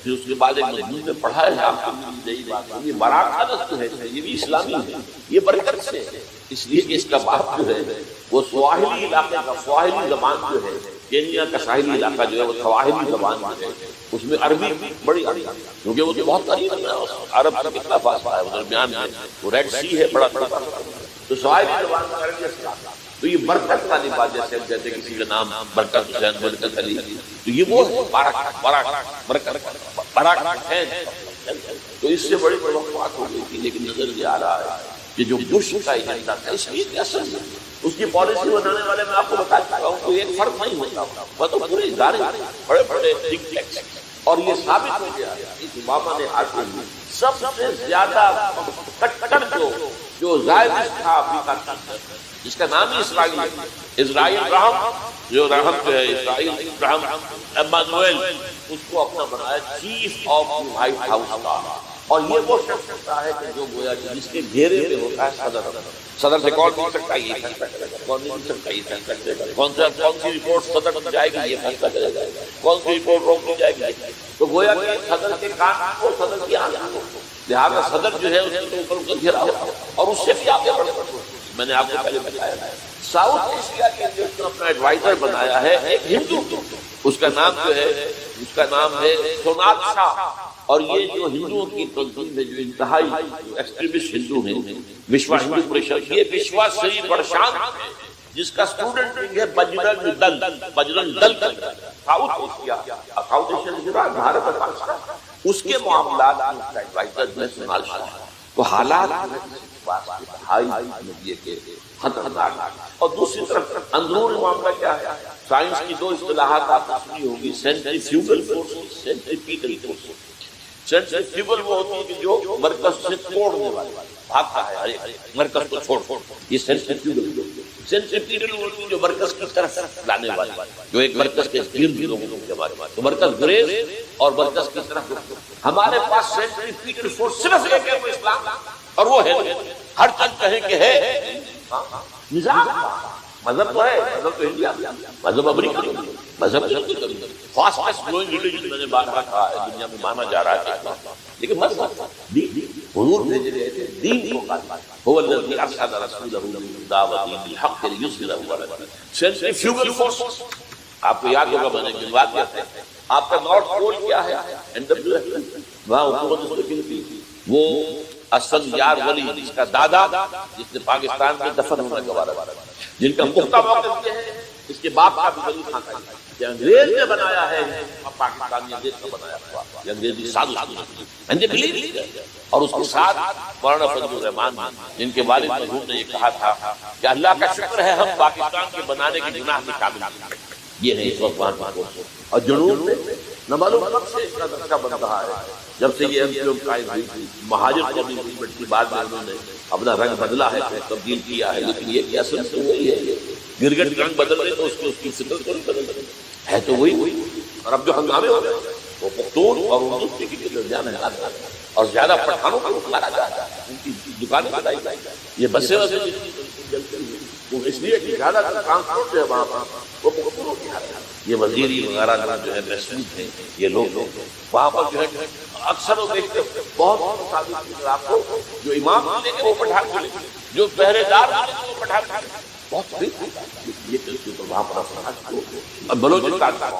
پھر اس کے بعد ایک مضمون میں پڑھا ہے آپ کو نئی بات ہے. یہ براک حالت جو ہے یہ بھی اسلامی ہے, یہ برکت سے ہے. اس لیے کہ اس کا باپ جو ہے وہ سواحلی علاقے کا, سواحلی زبان جو ہے کینیا کا ساحلی علاقہ جو ہے وہ سواحلی زبان جو ہے اس میں عربی بڑی عربی کیونکہ وہ تو بہت قریب ہے عرب سے کتنا فاصلہ ہے درمیان میں, وہ ریڈ سی ہے بڑا بڑا, تو سواحلی زبان میں عربی اثرات. تو یہ برکت والی بات, جیسے ہم کہتے ہیں کسی کا نام برکت حسین, برکت علی, تو یہ وہ برکت ہے. تو اس سے بڑی توقعات ہو گئی تھی, لیکن نظر یہ آ رہا ہے کہ جو بش کا ایجنڈا تھا اس لیے کہ اصل اس کی پالیسی بنانے والے میں آپ کو بتا چکا ہوں کوئی ایک فرق نہیں ہوتا, وہ تو پورے ادارے بڑے بڑے تھنک ٹینکس. اور یہ ثابت ہو گیا کہ اوباما نے حاصل کی سب سے زیادہ کٹر جو زائد تھا افریقہ کا, جس کا نام ہی اسرائیل ہے, اسرائیل رحم, جو رحم جو ہے اسرائیل رحم ایمانویل, اس کو اپنا بنایا چیف آف وائٹ ہاؤس کا. اور یہ وہ شخص ہوتا ہے کہ جو گویا جس کے گھیرے میں ہوتا ہے صدر. صدر سے کون مل سکتا ہے یہ فیصلہ کرے گا, کون نہیں مل سکتا یہ فیصلہ کرے گا, کون سی رپورٹ صدر تک جائے گی یہ فیصلہ کرے گا, کون سی رپورٹ روک دی جائے گی. تو گویا کہ صدر کے کان کو صدر کی آنکھ کو, لہٰذا صدر جو ہے اس کے اوپر اس کا گھیرا ہوا, اور اس سے بھی آگے بڑھ کر میں نے آپ کو پہلے بتایا ہے ساؤتھ ایشیا کے اندر جو اپنا ایڈوائزر بنایا ہے ایک ہندو, اس کا نام جو ہے اس کا نام ہے سونال شاہ. اور یہ جو ہندوؤں کی تنظیم ہے جو انتہائی ایکسٹریمسٹ ہندو ہیں, وشوا ہندو پریشد, یہ وشوا شری پرشانت ہے جس کا اسٹوڈنٹ ونگ ہے بجرنگ دل. بجرنگ دل کا south Asia, south Asia Bharat اور پاکستان, اس کے معاملات کا ایڈوائزر جو ہے سونال شاہ. تو حالات خطرناک. اور دوسری طرف اندرون معاملہ کیا ہے, سائنس کی دو اصطلاحات آپ نے سنی ہوگی, centrifugal force, centripetal force. Centrifugal وہ ہوتی ہے کہ جو مرکز سے توڑنے والی بھاگتا ہے مرکز کو چھوڑ, یہ سینٹریفیوگل. سینٹریپیٹل وہ ہوتی ہے جو مرکز کی طرف لانے والی, جو ایک مرکز کے گرد لوگوں کو ہمارے پاس, تو مرکز گریز اور مرکز کی طرف. ہمارے پاس سینٹریپیٹل فورس صرف ایک ہے, وہ اسلام, اور وہ ہے ہر چیز کہیں کہ ہے نظام. مذہب تو ہے, مذہب تو انڈیا, مذہب امریکہ, مذہب فاسٹسٹ گروئنگ ریلیجن میں نے بار بار کہا ہے دنیا میں مانا جا رہا ہے, لیکن مذہب حضور بھیجے گئے تھے دین کو قائم. هو الذي ارسل رسوله بالهدى ودين الحق ليظهره على الدين. سینٹریفیوگل فورس آپ کو یاد ہوگا, میں نے بات کیا تھا آپ کا نارتھ پول کیا ہے, وہاں حکومت اس کو کی تھی وہ اسد یار ولی, جس کا دادا جس نے پاکستان میں دفن ہونا گوارا, جن کا پختہ موقف یہ ہے اس کے باپ کا بھی ولی خان تھا, کہ انگریز نے بنایا ہے پاکستان, انگریز کا بنایا ہوا, یہ انگریزی سازش. اور اس کے ساتھ مولانا فضل الرحمان جن کے والد مرحوم نے یہ کہا تھا کہ اللہ کا شکر ہے ہم پاکستان کے بنانے کے گناہ میں شامل نہیں. یہ ہے اس وقت وہاں, اور جنوب میں نہ معلوم کب سے اس کا دھچکا بن رہا ہے, جب سے یہ MPO قائم ہوئی تھی. مہاجر قومی موومنٹ کی بعد میں انہوں نے اپنا رنگ بدلا ہے, تبدیل کیا ہے, لیکن یہ کہ اصل سے وہی ہے. گرگٹ رنگ بدل رہے تو اس کی فکر کو بدل رہے ہے, تو وہی. اور اب جو ہنگامے ہو رہے وہ پختون اور اردو کے درمیان ہے, اور زیادہ پٹھانوں کو مارا جاتا ہے, ان کی دکانیں بتائی جائیں, یہ بسیں وسیں اس لیے کہ زیادہ ٹرانسپورٹ جو ہے وہاں پر وہ پختونوں کی حالت ہے. یہ وزیری وغیرہ جو ہے محسوس ہیں, یہ لوگ وہاں پر جو ہے اکثر وہ دیکھتے بہت آپ کو جو امام ملے گے وہ پٹھان ملے گے, جو پہرے دار ملے گے وہ پٹھان ملے گے, بہت یہ وہاں پر بلوچستان کا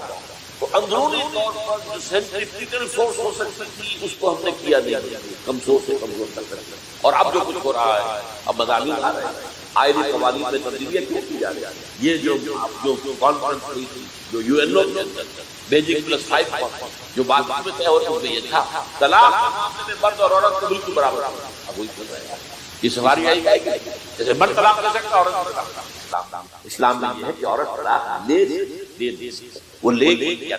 تو اندرونی طور پر جو سینٹریفیوگل فورس ہو سکتی تھی اس کو ہم نے کیا نہیں, کمزور سے کمزور تک کر. اور اب جو کچھ ہو رہا ہے, اب مضامین آ رہے ہیں, آئلی قوانین میں تبدیلیاں کیوں کی جا رہی ہے. یہ جو کانفرنس ہوئی تھی جو UNO کے اندر بیجنگ +5 جو بات میں طے ہو رہی ہے یہ تھا طلاق کے معاملے میں مرد اور عورت کو بالکل برابر. اب وہی چل رہا ہے, یہ سواری آئی گئی جیسے مرد طلاق لے سکتا عورت طلاق. اسلام میں یہ ہے کہ عورت طلاق لے وہ لے گئی,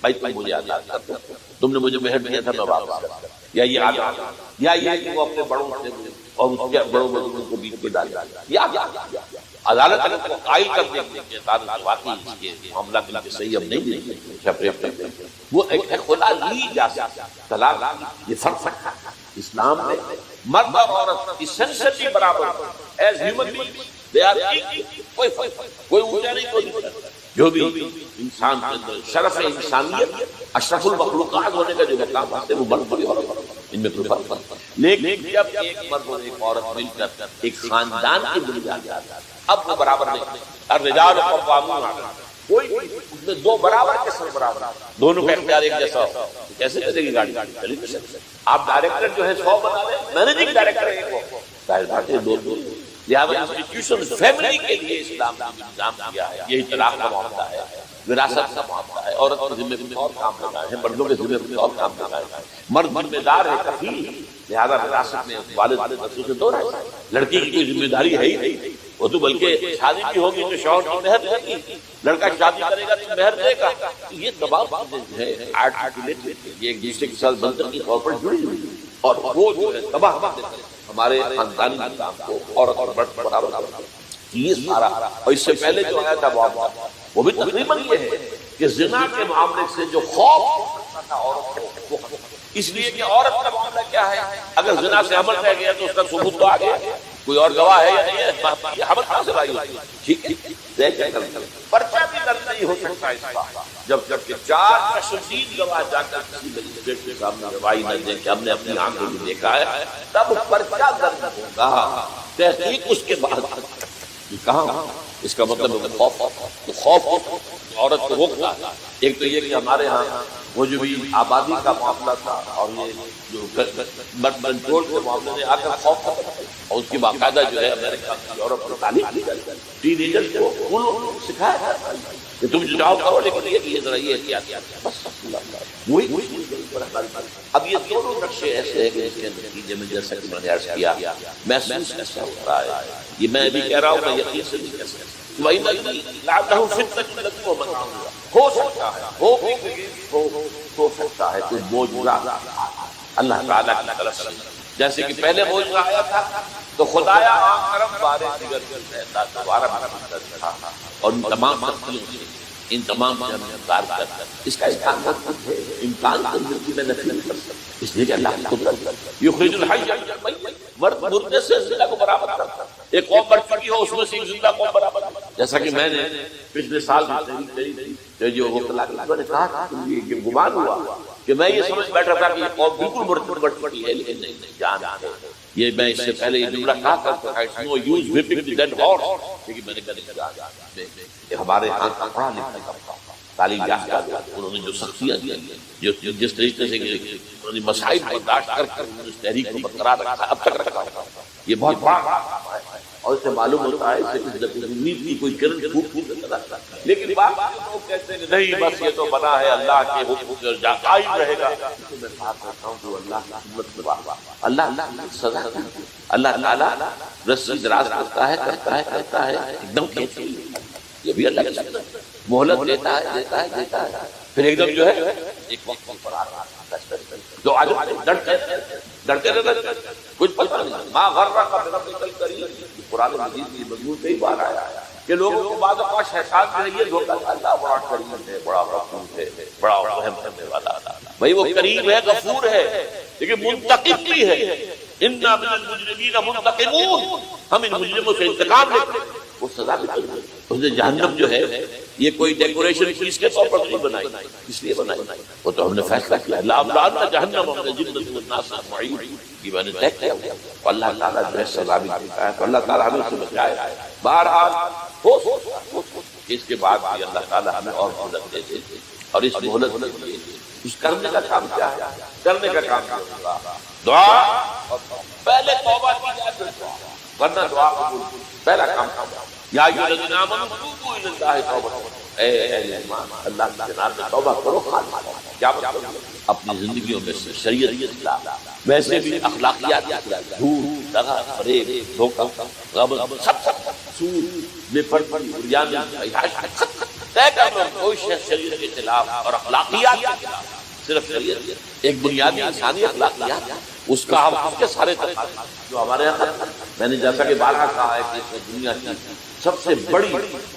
بھائی تم مجھے آزاد کر دو, تم نے مجھے مہر دیا تھا میں واپس کرتا. یا یہ عادت، یا یہ کہ وہ اپنے بڑوں سے اور اس کے بڑوں بزرگوں کو بیچ میں ڈال یا عدالت اگر کو قائل کر دیں کہ عدالت واقعی اس کے معاملہ کے صحیح اب نہیں دے سکتے، وہ ایک خلا لی جا سکتا، طلاق یہ فرق ہے اسلام میں مرد اور عورت اسینشلی برابر as human being they are کوئی فرق، کوئی اونچا نہیں کوئی نیچا، جو بھی انسان کے اندر شرف انسانیت اشرف المخلوقات ہونے کا جو مقام ہے وہ مرد بھی عورت، ان میں کوئی فرق نہیں۔ لیکن جب ایک مرد اور ایک عورت مل کر ایک خاندان کی بنیاد پر اب وہ برابر نہیں، الرجال قوامون علی النساء، کوئی اس میں دو برابر کے سر برابر، دونوں کا اختیار ایک جیسا ہو، کیسے چلے گی گاڑی؟ چلی نہیں سکتی۔ آپ ڈائریکٹر جو ہے 100 بنا لیں، مینیجنگ ڈائریکٹر ایک ہو، ظاہر بات ہے دو۔ لہٰذا انسٹیٹیوشن فیملی کے لیے اسلام نے انتظام کیا ہے، یہی طلاق کا معاملہ ہے، وراثت کا معاملہ ہے، عورت کے ذمہ کچھ اور کام لگائے ہیں، مردوں کے ذمہ کچھ اور کام لگائے ہیں، مرد ذمہ دار ہے کفیل، لہٰذا وراثت میں والد بچوں سے دو رہے، لڑکی کی کوئی ذمہ داری ہے ہی نہیں، وہ تو بلکہ شادی بھی ہوگی تو شوہر کی مہر دے گی، لڑکا شادی کرے گا تو مہر دے گا، یہ تمام چیزیں جو ہے یہ ایک دوسرے کے ساتھ بندر کے طور پر جڑی ہوئی ہیں، اور وہ جو ہے تباہ ہمارے خاندانی نظام کو عورت اور مرد برابر کرتا ہے، یہ سارا۔ اور اس سے پہلے جو آیا تھا وہ بھی تقریباً یہ ہے کہ زنا کے معاملے سے جو خوف کرتا تھا عورت کو، اس لیے کہ عورت کا معاملہ کیا ہے، اگر زنا سے حمل رہ گیا تو اس کا ثبوت تو آ گیا، کوئی اور گواہ ہے یا نہیں ہے، یہ حمل کہاں سے لائی ہوئی، ٹھیک ہے، پرچہ بھی درج نہیں ہو سکتا اس کا جب کہ 4 تشدید گواہ جا کر کسی مجسٹریٹ کے سامنے گواہی نہ دیں کہ ہم نے اپنی آنکھوں میں دیکھا ہے، تب پرچہ درج ہوگا، تحقیق اس کے بعد۔ کہاں اس کا مطلب خوف عورت کو روکتا ہے۔ ایک تو یہ کہ ہمارے ہاں وہ جو بھی آبادی کا معاملہ تھا اور یہ جو برڈ کنٹرول کے معاملے میں آ کر خوف اور اس کی باقاعدہ جو ہے امریکہ کی یورپ کی تعلیم دی جاتی ہے، ٹین ایجرز کو انہوں سکھایا جاتا ہے کہ تم جو چاہو کرو، لیکن یہ ذرا یہ احتیاط بس وہی۔ اب یہ دونوں نقشے ایسے ہیں کہ اس کے نتیجے میں جیسا کہ میں نے عرض کیا محسوس ایسا ہوتا ہے، یہ میں ابھی کہہ رہا ہوں، میں یقین سے نہیں کہہ سکتا، ہو سکتا ہے ہو سکتا ہے کوئی موجودہ اللہ تعالیٰ کی طرف سے، جیسے کہ پہلے موجودہ آیا تھا تو خدایا کرم بارے دیگر دوبارہ تھا، اور ان تمام سختیوں سے ان تمام سے ہم انکار کر اس کا امکان زندگی میں نفی نہیں کر سکتا، اس لیے کہ اللہ کی قدرت یخرج الحی من المیت، مرد مردے سے زندہ کو برابر کرتا ہے، ایک قوم مر چکی ہو اس میں سے ایک زندہ قوم برابر کرتا، جیسا کہ میں نے پچھلے سال جو میں نے کہا کہ گمان ہوا کہ میں یہ سمجھ بیٹھا تھا کہ یہ قوم بالکل مر چکی ہے، لیکن نہیں جان ہے، یہ میں اس سے پہلے یہ جملہ کہا کرتا تھا، it's no use whipping the dead horse، لیکن میں نے کہا ہمارے ہاں کا پڑھا لکھا کا تعلیم یافتہ انہوں نے جو سختیاں دی، جو جس طریقے سے مسائل برداشت کر کر اس تحریک کو برقرار رکھا اب تک رکھا، یہ بہت بڑا اور اس سے معلوم ہوتا ہے کہ امید کی کوئی کرن پھوٹ پھوٹ، لیکن بات لوگ کہتے ہیں نہیں بس یہ تو بنا ہے اللہ کے حکم سے قائم رہے گا، میں بات کرتا ہوں جو اللہ کی حکمت کے بعد اللہ سزا اللہ تعالیٰ رسی دراز کرتا ہے ایک دم کہتے ہیں، یہ بھی اللہ کا مہلت دیتا ہے پھر ایک دم جو ہے ایک وقت پر آ رہا جو آج ڈرتے رہتے کچھ پتہ نہیں، ماں غرہ کا ربک الکریم، قرآن مجید کی مضمون کئی بار آیا کہ لوگوں کو بعض اوقات شیطان جو ہے یہ دھوکہ اللہ بڑا کریم ہے، بڑا رحیم ہے، بڑا رحم کرنے والا، بھائی وہ کریم ہے، غفور ہے، لیکن منتقم بھی ہے، انا من المجرمین منتقمون، ہم ان مجرموں سے انتقام لیتے ہیں، وہ سزا بھی دیں گے۔ اس نے جہنم جو ہے یہ کوئی ڈیکوریشن چیز کے طور پر نہیں بنائی، اس لیے بنائی وہ تو ہم نے فیصلہ کیا لأملأن جہنم من الجنة والناس اجمعین، یہ میں نے طے کیا، اللہ تعالیٰ جو ہے سزا بھی دیتا ہے، تو اللہ تعالیٰ ہمیں سے بچائے۔ بہرحال ہو اس کے بعد بھی اللہ تعالیٰ ہمیں اور مہلت دیتے اور اس مہلت کے لیے اس کرنے کا کام کیا ہے، کرنے کا کام کیا ہوگا، دعا، پہلے توبہ کی جائے پھر دعا، ورنہ دعا قبول پہلا کام کیا، یا ایھا الذین آمنوا توبوا الی اللہ توبۃ، اے اہل ایمان اللہ کے نام سے توبہ کرو، کیا مطلب اپنی زندگیوں میں سے شریعت اصلاح، ویسے بھی اخلاقیات اصلاح، جھوٹ، دغا، فریب، دھوکہ، غیبت، سب سود، بے پردگی، عریانی، فحاشی، طے کر لو کوئی شخص شریعت کے خلاف اور اخلاقیات کے خلاف صرف شریعت ایک بنیادی انسانی اخلاقیات، اس کا ہم اس کے سارے تقاضے جو ہمارے یہاں، میں نے جیسا کہ بارہا کہا ہے کہ دنیا کی سب سے بڑی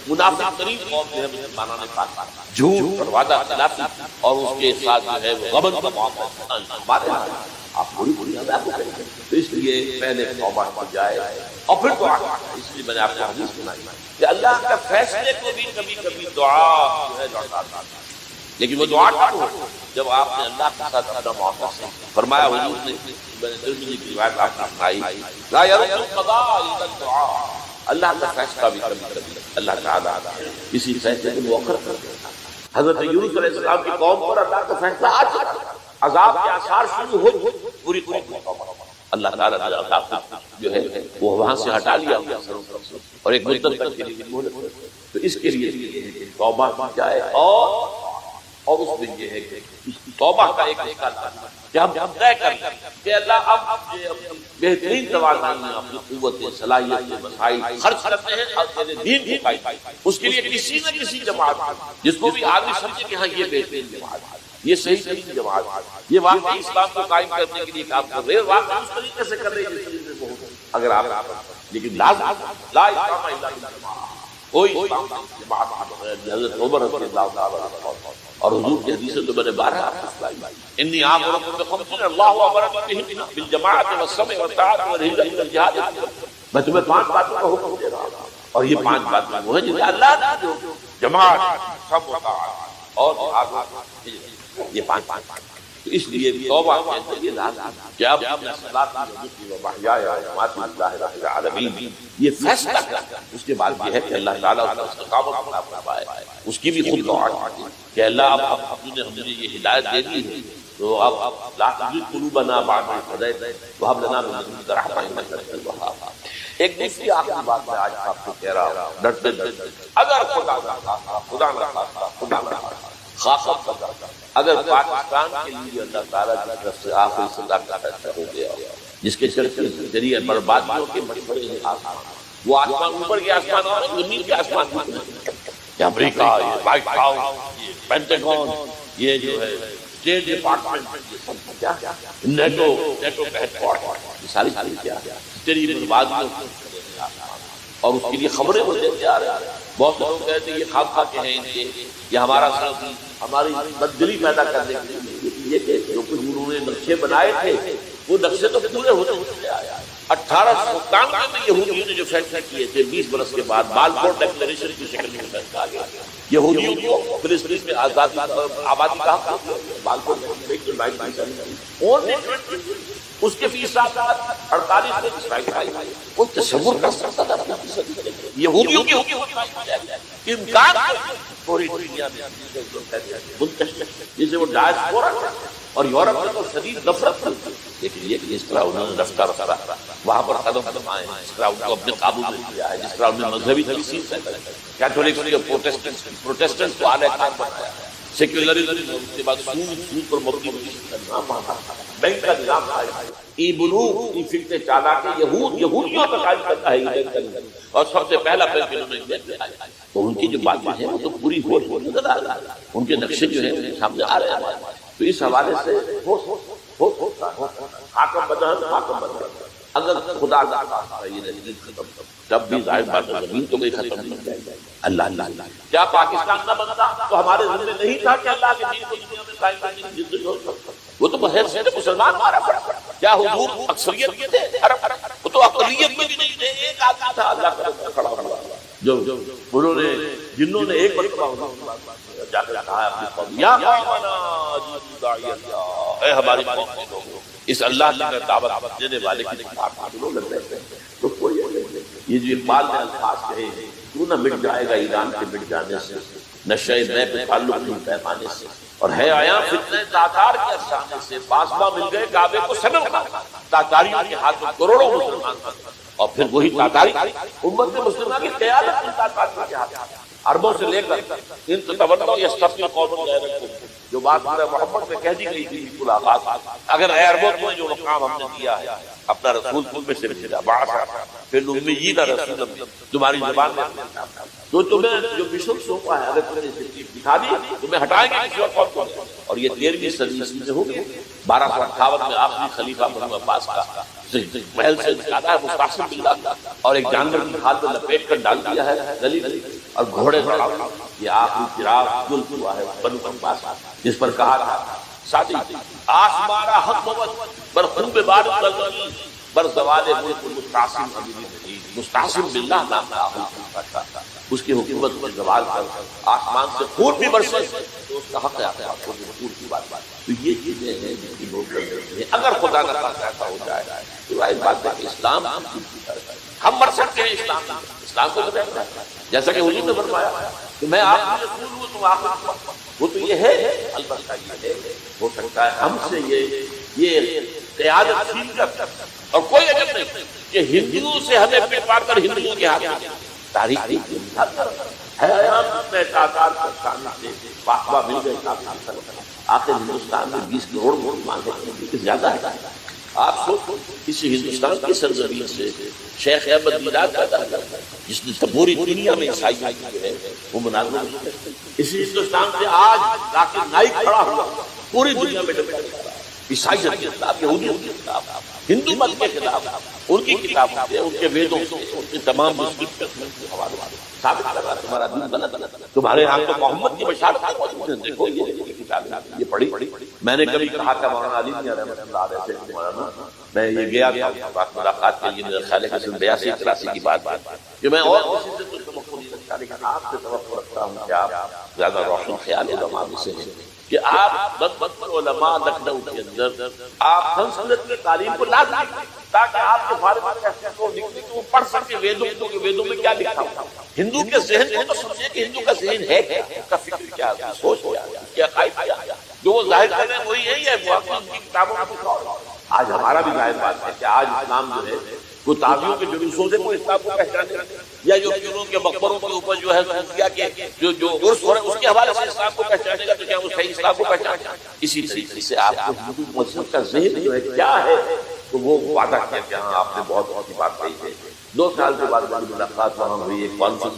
منافق ترین قوم جو ہے مسلمانوں نے کہا جھوٹ اور وعدہ خلافی اور اس کے ساتھ جو ہے وہ غبن کا معاملہ ہمارے یہاں آپ پوری ادا کریں گے. تو اس لیے پہلے توبہ ہو جائے اور پھر دعا. اس لیے میں نے آپ کو حدیث سنائی کہ اللہ کا فیصلے کو بھی کبھی کبھی دعا جو ہے لوٹاتا ہے، لیکن وہ دعا کب ہو جب آپ نے اللہ کے ساتھ اپنا معاملہ سے فرمایا. حضور نے میں نے ترمذی کی روایت آپ نے سنائی لا يرد القضاء الا الدعاء، اللہ کا فیصلہ بھی کبھی کبھی اللہ تعالیٰ کسی فیصلے کو مؤخر کر دیتا. حضرت یونس علیہ السلام کی قوم پر اللہ کا فیصلہ آ چکا، عذاب کے آثار شروع ہو، پوری اللہ تعالیٰ نے عذاب جو ہے وہ وہاں سے ہٹا لیا اور ایک مدت تک کے لیے. تو اس کے لیے توبہ کی جائے اور اس میں یہ ہے کہ توبہ کا ایک کہ ہم طے کر لیں کہ اللہ اب بہترین توانائی اپنی قوت صلاحیت وسائل خرچ کرتے ہیں اور تیرے دین کی پائی. اس کے لیے کسی نہ کسی جماعت جس کو بھی آدمی سمجھے کہ ہاں یہ بہترین جماعت، یہ صحیح ترین جماعت، یہ واقعی اسلام کو قائم کرنے کے لیے کام کر رہے ہیں، واقعی اس طریقے سے کر رہے ہیں جس طریقے سے ہو. اگر آپ لیکن لازم لا اسلام الا بالجماعۃ، کوئی حضرت عمر رضی اللہ تعالیٰ اور حضور کی حدیث تو میں نے 12 آپ کو سنائی. انی آمرکم بخمس اللہ امرنی بہن بالجماعۃ والسمع والطاعۃ والہجرۃ الى الجہاد. میں تمہیں 5 باتوں کا حکم دے رہا ہوں اور یہ 5 باتیں وہ ہیں جنہیں اللہ نے جو جماعت سب وطاعت اور یہ 5. تو اس لیے توبہ کہتے ہیں لازم کہ اب یہ فیصلہ کرتا ہے. اس کے بعد یہ ہے کہ اللہ تعالیٰ اس کا استقامت عطا فرمائے. اس کی بھی خود دعا ہے کہ اللہ اب نے ہمیں یہ ہدایت دے دی ہے تو اب لا تزغ قلوبنا بعد إذ هديتنا وهب لنا من لدنك رحمة إنك أنت الوهاب. ایک دوسری آخری بات میں آج آپ کو کہہ رہا ہوں ڈرتے ڈرتے، اگر خدا نہ خاصا اگر پاکستان کے لیے اللہ تعالیٰ کی طرف سے آخری سزا کا فیصلہ ہو گیا جس کے ذریعے بربادیوں کے بڑے ہیں آسمان، وہ آسمان اوپر کے آسمان اور زمین کے آسمان، یہ امریکہ، یہ وائٹ ہاؤس، یہ پینٹاگون، یہ جو ہے اسٹیٹ ڈپارٹمنٹ، یہ سب کیا نیٹو کا ہیڈ کوارٹر، یہ ساری کیا تیری بربادیوں اور اس کے لیے خبریں وہ دیتے آ رہے ہیں. بہت سے لوگ کہتے ہیں یہ خام خواہ کے ہیں ان کے، یہ ہمارا ساتھی ہماری بددلی پیدا کرنے کے لیے. یہ کہ جو کچھ انہوں نے نقشے بنائے تھے وہ نقشے تو پورے ہوتے آئے. 1897 میں یہودیوں نے جو فیصلہ کیے تھے 20 برس کے بعد بالفور ڈکلریشن کی شکل میں فیصلہ آ گیا یہودیوں کو فلسطین میں آزادی آبادی کا حق. بالفور اس کے فیصد 48 میں اسرائیل آئی. وہ تصور کر سکتا تھا یہودیوں کی امکان پوری دنیا میں منتشر جسے وہ ڈائسپورا اور یورپ میں تو شدید نفرت تھی، لیکن یہ جس طرح انہوں نے رفتہ وہاں پر قدم آئے، جس طرح ان کو اپنے قابو میں لیا ہے، جس طرح انہوں نے مذہبی تقسیم سے کیتھولک پروٹیسٹنٹ کو اعلی کار بنایا ہے، سیکولرزم اس کے بعد سود پر مبنی بینک کا نظام آیا، ای بلوغ ای فکر چالاکی یہودیوں کا قائم کرتا ہے یہ بینک کا نظام، اور سب سے پہلا بینک انہوں نے انڈیا میں آیا. تو ان کی جو باتیں ہیں وہ تو پوری ہو نظر آ رہا ہے، ان کے نقشے جو ہیں سامنے آ رہے ہیں. تو اس حوالے سے حاکم بدل اگر خدا تب بھی ظاہر بات زمین تو کوئی ختم نہیں جائے گا. اللہ کیا پاکستان نہ بنتا تو ہمارے ذمہ نہیں تھا کہ اللہ کے دین کو دنیا میں قائم کرنے کی جدوجہد ہو سکتا. وہ تو بحیثیت مسلمان مارا پڑا. کیا حضور اکثریت میں تھے؟ وہ تو اقلیت میں بھی نہیں تھے. ایک آدمی تھا اللہ کا کھڑا ہوا جو انہوں نے جنہوں نے ایک مرتبہ جا کر کہا اپنی قوم یا قومنا اجیبوا داعی اللہ، اے ہماری قوم کے لوگوں اس اللہ کی دعوت دینے والے کی طرف لوگ لگ رہے ہیں. تو کوئی یہ جو اقبال نے الفاظ کہے تو نہ مٹ جائے گا ایران کے مٹ جانے سے، نشہ میں پہ تعلق نہیں پیمانے سے، اور ہے آیا فتنہ تاتار کے افسانے سے. پاسباں مل گئے کعبے کو صنم کا، تاتاریوں کے ہاتھ میں کروڑوں مسلمان، اور پھر وہی تاتاری امت مسلمہ کی قیادت ان تاتاریوں کے ہاتھ، عربوں سے لے کر ان تتبنوا یستبدل قوما غیرکم، جو بات سورہ محمد میں کہہ دی گئی تھی بالکل آغاز. اگر اے عربوں تمہیں جو مقام ہم نے دیا ہے اپنا رسول تم میں سے بھیجا، فی الامیین رسولا تمہاری زبان میں تو تمہیں جو مشن سونپا ہے اگر تم نے دکھا دی تمہیں ہٹائیں گے کسی اور قوم کو. اور یہ 13ویں صدی عیسوی میں ہو گئی. 1258 میں آخری خلیفہ بنو عباس کا محل سے نکالا ہے مستعصم باللہ کا اور ایک جانور کی کھال میں لپیٹ کر ڈال دیا ہے گلی اور گھوڑے چڑھا. یہ آخری چراغ جل ہوا ہے بنو عباس جس پر کہا تھا ساتھی آسمارا حق بر خوب بار بر زوال ملک مستعصم مستعصم باللہ نام تھا. اس کی حکومت پر زوال کر آسمان سے خون بھی برسے تو اس کا حق ہے آپ کو خون کی بات. تو یہ چیزیں ہیں جن کی لوگ کرتے ہیں. اگر خدا نہ خواستہ ایسا ہو جائے تو ایک بات ہے کہ اسلام ہم مر سکتے ہیں. اسلام کو جیسا کہ حضور نے فرمایا کہ میں آپ کی رسول ہوں تم آخر وہ تو یہ ہے. البتہ یہ ہے ہو سکتا ہے ہم سے یہ قیادت چھین کر اور کوئی عجب نہیں کہ ہندوؤں سے ہمیں پٹ پاٹ کر ہندوؤں کے ہاتھ میں تاریخ ہے واقعہ مل گئے. آخر ہندوستان میں 20 کروڑ ووٹ مانگے زیادہ ہے. آپ سوچو اس ہندوستان کی سرزمین سے شیخ احمد میراد پیدا ہوا جس نے پوری دنیا میں عیسائیت جو ہے وہ مناظر. اسی ہندوستان سے آج ذاکر نائک کھڑا ہوا پوری دنیا میں عیسائیت کے خلاف یہودیوں کے خلاف ہندو مت کے خلاف ان کی کتابوں سے ان کے ویدوں سے ان کے تمام ثابت کر رہا تمہارا دین غلط ہے. تمہارے یہاں تو محمد کی بشارت موجود ہے. دیکھو یہ کتابیں یہ پڑھی. میں نے کبھی کہا تھا مولانا علی میاں رحمۃ اللہ علیہ سے مولانا میں یہ گیا تھا ملاقات کے لیے میرے خیال ہے کہ 82-83 کی بات کہ میں اور کسی سے تو توقع نہیں رکھتا لیکن آپ سے توقع رکھتا ہوں کہ آپ زیادہ روشن خیال علماء میں سے ہیں کہ آپ بدبخت علماء لکھنؤ کے اندر آپ سنسکرت میں تعلیم کو لازمی کریں تاکہ آپ کے فارغ کو وہ پڑھ سکے ویدوں میں کیا لکھا ہوا. ہندو کے ذہن کو تو سمجھے کہ ہندو کا ذہن ہے کیا, اس کا فکر کیا ہے, سوچ کیا ہے, کیا عقائد کیا ہے, جو وہ ظاہر کر رہے ہیں وہی ہے یا ان کی کتابوں میں. آج ہمارا بھی ظاہر بات ہے کہ آج اسلام جو ہے وہ تابعیوں کے جلوسوں سے کوئی اسلام کو پہچانے یا جو پیروں کے مقبروں کے اوپر جو ہے جو عرس ہو رہا ہے اس کے حوالے سے اسلام کو پہچانے گا تو کیا وہ صحیح اسلام کو پہچانے گا. اسی طریقے سے آپ کو ہندو مذہب کا ذہن جو ہے کیا ہے تو وہ وعدہ کیا کہ ہاں آپ نے بہت بات کہی ہے. 2 سال کے بعد ملاقات وہاں ہوئی ایک کانفرنس